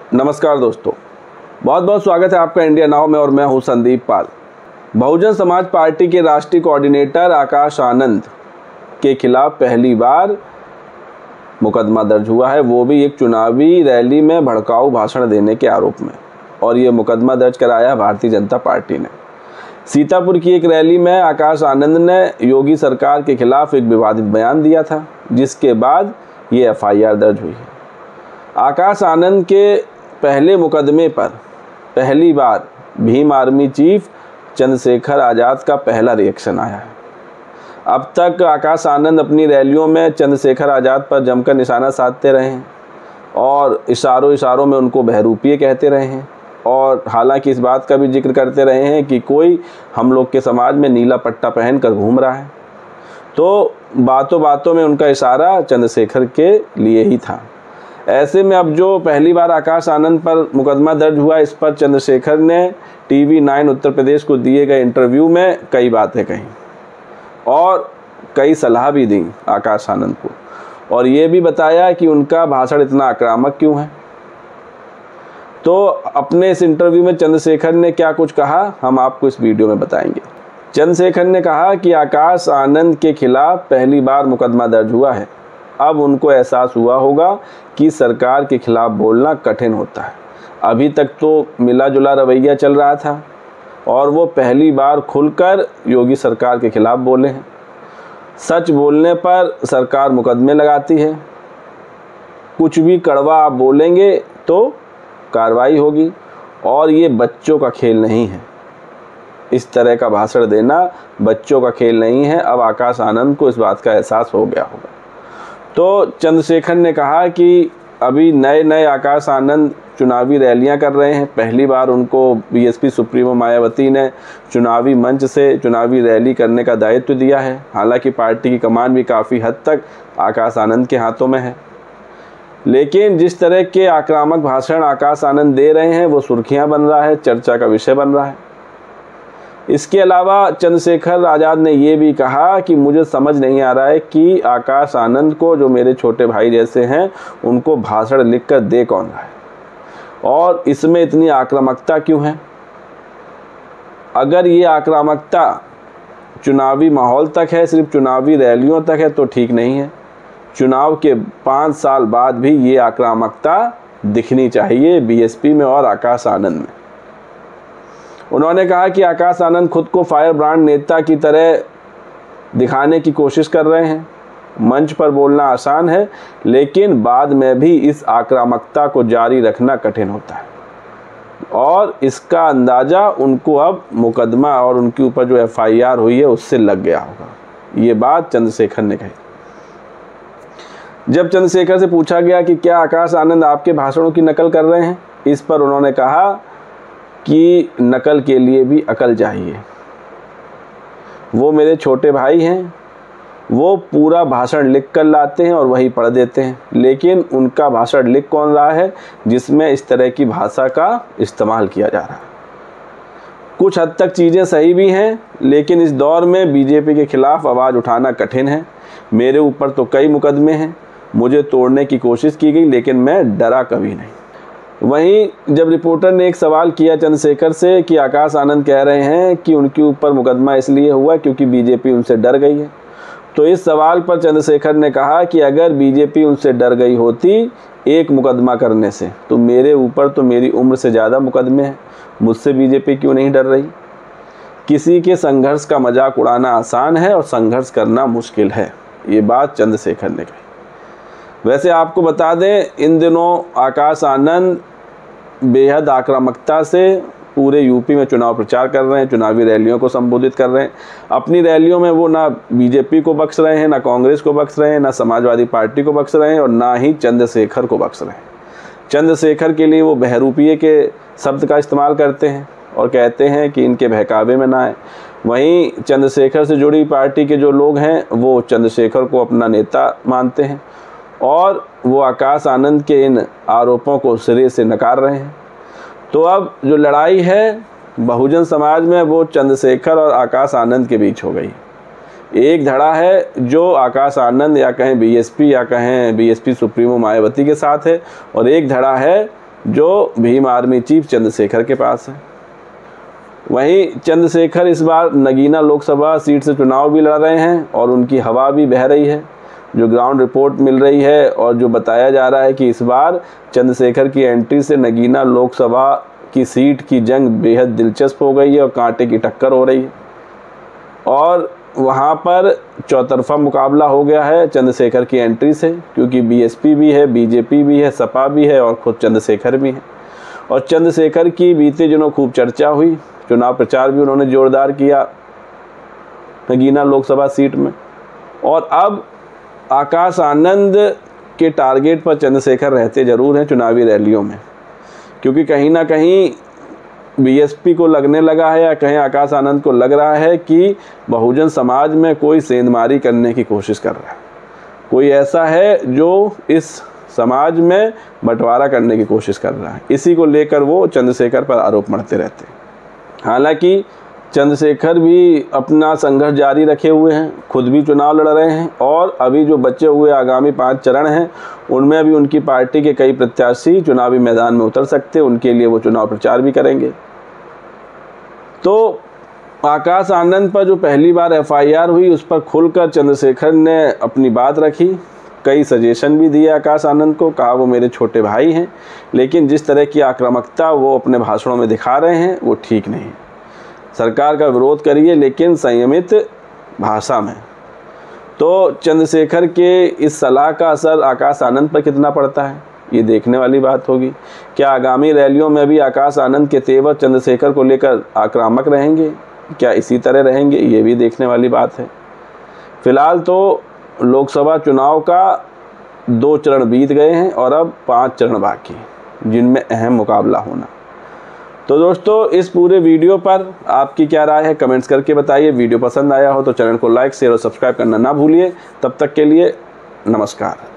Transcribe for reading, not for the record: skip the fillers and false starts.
नमस्कार दोस्तों, बहुत बहुत स्वागत है आपका इंडिया नाउ में और मैं हूं संदीप पाल। बहुजन समाज पार्टी के राष्ट्रीय कोऑर्डिनेटर आकाश आनंद के खिलाफ पहली बार मुकदमा दर्ज हुआ है, वो भी एक चुनावी रैली में भड़काऊ भाषण देने के आरोप में। और ये मुकदमा दर्ज कराया है भारतीय जनता पार्टी ने। सीतापुर की एक रैली में आकाश आनंद ने योगी सरकार के खिलाफ एक विवादित बयान दिया था, जिसके बाद ये FIR दर्ज हुई है। आकाश आनंद के पहले मुकदमे पर पहली बार भीम आर्मी चीफ चंद्रशेखर आज़ाद का पहला रिएक्शन आया है। अब तक आकाश आनंद अपनी रैलियों में चंद्रशेखर आज़ाद पर जमकर निशाना साधते रहे हैं और इशारों में उनको बहरूपिये कहते रहे हैं, और हालांकि इस बात का भी जिक्र करते रहे हैं कि कोई हम लोग के समाज में नीला पट्टा पहन कर घूम रहा है। तो बातों बातों में उनका इशारा चंद्रशेखर के लिए ही था। ऐसे में अब जो पहली बार आकाश आनंद पर मुकदमा दर्ज हुआ, इस पर चंद्रशेखर ने TV9 उत्तर प्रदेश को दिए गए इंटरव्यू में कई बातें कहीं और कई सलाह भी दी आकाश आनंद को, और ये भी बताया कि उनका भाषण इतना आक्रामक क्यों है। तो अपने इस इंटरव्यू में चंद्रशेखर ने क्या कुछ कहा, हम आपको इस वीडियो में बताएंगे। चंद्रशेखर ने कहा कि आकाश आनंद के खिलाफ पहली बार मुकदमा दर्ज हुआ है। अब उनको एहसास हुआ होगा कि सरकार के खिलाफ बोलना कठिन होता है। अभी तक तो मिला जुला रवैया चल रहा था और वो पहली बार खुलकर योगी सरकार के खिलाफ बोले हैं। सच बोलने पर सरकार मुकदमे लगाती है, कुछ भी कड़वा आप बोलेंगे तो कार्रवाई होगी, और ये बच्चों का खेल नहीं है। इस तरह का भाषण देना बच्चों का खेल नहीं है। अब आकाश आनंद को इस बात का एहसास हो गया होगा। तो चंद्रशेखर ने कहा कि अभी नए आकाश आनंद चुनावी रैलियां कर रहे हैं। पहली बार उनको BSP सुप्रीमो मायावती ने चुनावी मंच से चुनावी रैली करने का दायित्व दिया है। हालांकि पार्टी की कमान भी काफ़ी हद तक आकाश आनंद के हाथों में है, लेकिन जिस तरह के आक्रामक भाषण आकाश आनंद दे रहे हैं वो सुर्खियां बन रहा है, चर्चा का विषय बन रहा है। इसके अलावा चंद्रशेखर आज़ाद ने ये भी कहा कि मुझे समझ नहीं आ रहा है कि आकाश आनंद को, जो मेरे छोटे भाई जैसे हैं, उनको भाषण लिखकर दे कौन रहा है और इसमें इतनी आक्रामकता क्यों है। अगर ये आक्रामकता चुनावी माहौल तक है, सिर्फ चुनावी रैलियों तक है, तो ठीक नहीं है। चुनाव के 5 साल बाद भी ये आक्रामकता दिखनी चाहिए BSP में और आकाश आनंद में। उन्होंने कहा कि आकाश आनंद खुद को फायर ब्रांड नेता की तरह दिखाने की कोशिश कर रहे हैं। मंच पर बोलना आसान है, लेकिन बाद में भी इस आक्रामकता को जारी रखना कठिन होता है, और इसका अंदाज़ा उनको अब मुकदमा और उनके ऊपर जो FIR हुई है उससे लग गया होगा। ये बात चंद्रशेखर ने कही। जब चंद्रशेखर से पूछा गया कि क्या आकाश आनंद आपके भाषणों की नकल कर रहे हैं, इस पर उन्होंने कहा कि नकल के लिए भी अकल चाहिए। वो मेरे छोटे भाई हैं, वो पूरा भाषण लिख कर लाते हैं और वही पढ़ देते हैं, लेकिन उनका भाषण लिख कौन रहा है जिसमें इस तरह की भाषा का इस्तेमाल किया जा रहा है। कुछ हद तक चीज़ें सही भी हैं, लेकिन इस दौर में BJP के खिलाफ आवाज़ उठाना कठिन है। मेरे ऊपर तो कई मुकदमे हैं, मुझे तोड़ने की कोशिश की गई, लेकिन मैं डरा कभी नहीं। वहीं जब रिपोर्टर ने एक सवाल किया चंद्रशेखर से कि आकाश आनंद कह रहे हैं कि उनके ऊपर मुकदमा इसलिए हुआ क्योंकि BJP उनसे डर गई है, तो इस सवाल पर चंद्रशेखर ने कहा कि अगर BJP उनसे डर गई होती एक मुकदमा करने से, तो मेरे ऊपर तो मेरी उम्र से ज़्यादा मुकदमे हैं, मुझसे BJP क्यों नहीं डर रही। किसी के संघर्ष का मजाक उड़ाना आसान है और संघर्ष करना मुश्किल है। ये बात चंद्रशेखर ने कही। वैसे आपको बता दें, इन दिनों आकाश आनंद बेहद आक्रामकता से पूरे यूपी में चुनाव प्रचार कर रहे हैं, चुनावी रैलियों को संबोधित कर रहे हैं। अपनी रैलियों में वो ना BJP को बख्श रहे हैं, ना कांग्रेस को बख्श रहे हैं, ना समाजवादी पार्टी को बख्श रहे हैं, और ना ही चंद्रशेखर को बख्श रहे हैं। चंद्रशेखर के लिए वो बहरूपिये के शब्द का इस्तेमाल करते हैं और कहते हैं कि इनके बहकावे में ना आए। वहीं चंद्रशेखर से जुड़ी पार्टी के जो लोग हैं वो चंद्रशेखर को अपना नेता मानते हैं, और वो आकाश आनंद के इन आरोपों को सिरे से नकार रहे हैं। तो अब जो लड़ाई है बहुजन समाज में, वो चंद्रशेखर और आकाश आनंद के बीच हो गई। एक धड़ा है जो आकाश आनंद या कहें BSP या कहें BSP सुप्रीमो मायावती के साथ है, और एक धड़ा है जो भीम आर्मी चीफ चंद्रशेखर के पास है। वहीं चंद्रशेखर इस बार नगीना लोकसभा सीट से चुनाव भी लड़ रहे हैं और उनकी हवा भी बह रही है। जो ग्राउंड रिपोर्ट मिल रही है और जो बताया जा रहा है कि इस बार चंद्रशेखर की एंट्री से नगीना लोकसभा की सीट की जंग बेहद दिलचस्प हो गई है और कांटे की टक्कर हो रही है और वहां पर चौतरफा मुकाबला हो गया है चंद्रशेखर की एंट्री से, क्योंकि बीएसपी भी है, बीजेपी भी है, सपा भी है और खुद चंद्रशेखर भी है। और चंद्रशेखर की बीते दिनों खूब चर्चा हुई, चुनाव प्रचार भी उन्होंने जोरदार किया नगीना लोकसभा सीट में। और अब आकाश आनंद के टारगेट पर चंद्रशेखर रहते ज़रूर हैं चुनावी रैलियों में, क्योंकि कहीं ना कहीं बीएसपी को लगने लगा है या कहीं आकाश आनंद को लग रहा है कि बहुजन समाज में कोई सेंधमारी करने की कोशिश कर रहा है, कोई ऐसा है जो इस समाज में बंटवारा करने की कोशिश कर रहा है। इसी को लेकर वो चंद्रशेखर पर आरोप मढ़ते रहते हैं। हालांकि चंद्रशेखर भी अपना संघर्ष जारी रखे हुए हैं, खुद भी चुनाव लड़ रहे हैं और अभी जो बचे हुए आगामी 5 चरण हैं उनमें भी उनकी पार्टी के कई प्रत्याशी चुनावी मैदान में उतर सकते हैं, उनके लिए वो चुनाव प्रचार भी करेंगे। तो आकाश आनंद पर जो पहली बार एफआईआर हुई उस पर खुलकर चंद्रशेखर ने अपनी बात रखी, कई सजेशन भी दिए आकाश आनंद को, कहा वो मेरे छोटे भाई हैं, लेकिन जिस तरह की आक्रामकता वो अपने भाषणों में दिखा रहे हैं वो ठीक नहीं है। सरकार का विरोध करिए लेकिन संयमित भाषा में। तो चंद्रशेखर के इस सलाह का असर आकाश आनंद पर कितना पड़ता है ये देखने वाली बात होगी। क्या आगामी रैलियों में भी आकाश आनंद के तेवर चंद्रशेखर को लेकर आक्रामक रहेंगे, क्या इसी तरह रहेंगे, ये भी देखने वाली बात है। फिलहाल तो लोकसभा चुनाव का 2 चरण बीत गए हैं और अब 5 चरण बाकी हैं जिनमें अहम मुकाबला होना। तो दोस्तों इस पूरे वीडियो पर आपकी क्या राय है कमेंट्स करके बताइए। वीडियो पसंद आया हो तो चैनल को लाइक शेयर और सब्सक्राइब करना ना भूलिए। तब तक के लिए नमस्कार।